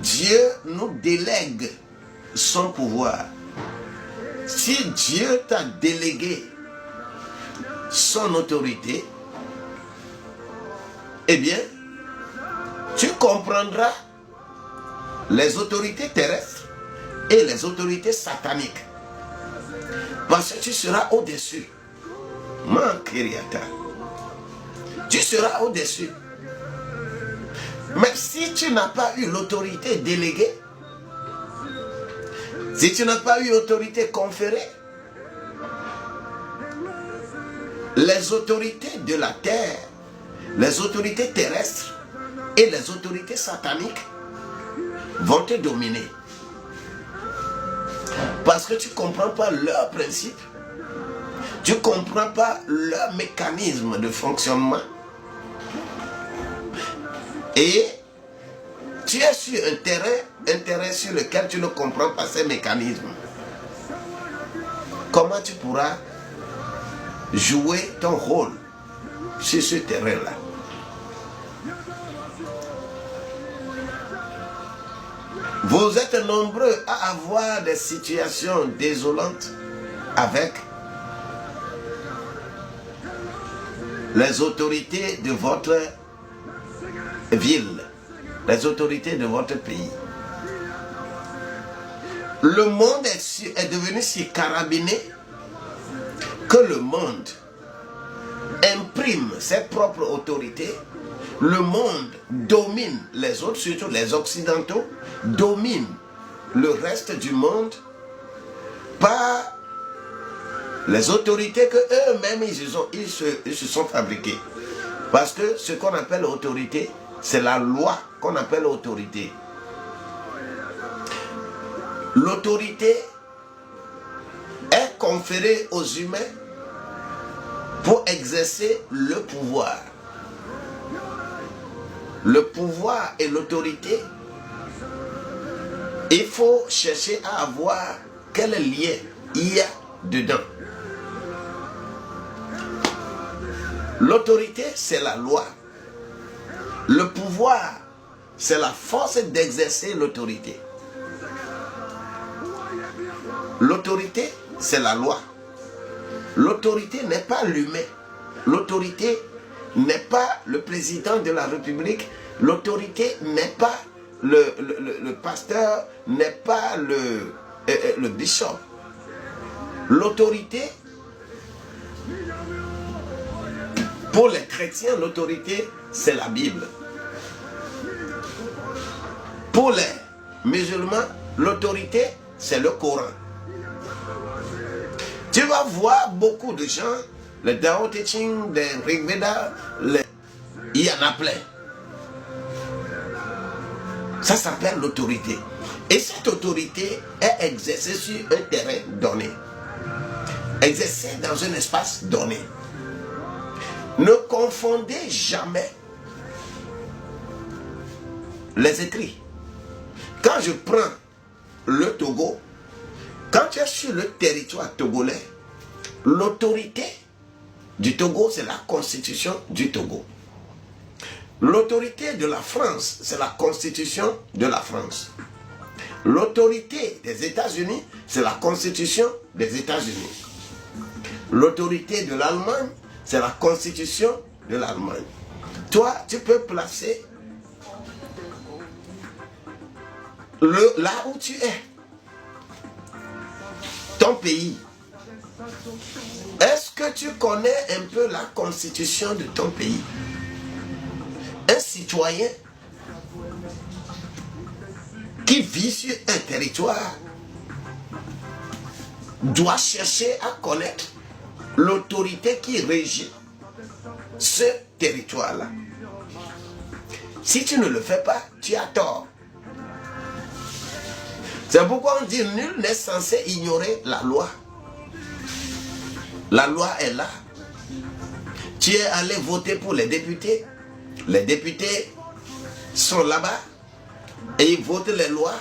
Dieu nous délègue son pouvoir. Si Dieu t'a délégué son autorité, eh bien, tu comprendras les autorités terrestres et les autorités sataniques. Parce que tu seras au-dessus. Mankiriata. Tu seras au-dessus. Mais si tu n'as pas eu l'autorité déléguée, si tu n'as pas eu l'autorité conférée, les autorités de la terre, les autorités terrestres et les autorités sataniques vont te dominer. Parce que tu ne comprends pas leurs principes, tu ne comprends pas leur mécanisme de fonctionnement. Et tu es sur un terrain sur lequel tu ne comprends pas ces mécanismes. Comment tu pourras jouer ton rôle sur ce terrain-là? Vous êtes nombreux à avoir des situations désolantes avec les autorités de votre ville, les autorités de votre pays. Le monde est devenu si carabiné que le monde imprime ses propres autorités. Le monde domine les autres, surtout les occidentaux, domine le reste du monde par les autorités que eux-mêmes ils se sont fabriqués. Parce que ce qu'on appelle autorité, c'est la loi qu'on appelle autorité. L'autorité est conférée aux humains pour exercer le pouvoir. Le pouvoir et l'autorité, il faut chercher à avoir quel lien il y a dedans. L'autorité, c'est la loi. Le pouvoir, c'est la force d'exercer l'autorité. L'autorité, c'est la loi. L'autorité n'est pas l'humain. L'autorité n'est pas le président de la République. L'autorité n'est pas le pasteur, n'est pas le bishop. L'autorité, pour les chrétiens, l'autorité, c'est la Bible. Pour les musulmans, l'autorité, c'est le Coran. Tu vas voir beaucoup de gens, les Tao Te Ching, les Rig Veda, il y en a plein. Ça s'appelle l'autorité. Et cette autorité est exercée sur un terrain donné. Exercée dans un espace donné. Ne confondez jamais les écrits. Quand je prends le Togo, quand tu es sur le territoire togolais, l'autorité du Togo, c'est la constitution du Togo. L'autorité de la France, c'est la constitution de la France. L'autorité des États-Unis, c'est la constitution des États-Unis. L'autorité de l'Allemagne, c'est la constitution de l'Allemagne. Toi, tu peux placer là où tu es, ton pays. Est-ce que tu connais un peu la constitution de ton pays? Un citoyen qui vit sur un territoire doit chercher à connaître l'autorité qui régit ce territoire-là. Si tu ne le fais pas, tu as tort. C'est pourquoi on dit nul n'est censé ignorer la loi. La loi est là. Tu es allé voter pour les députés. Les députés sont là-bas et ils votent les lois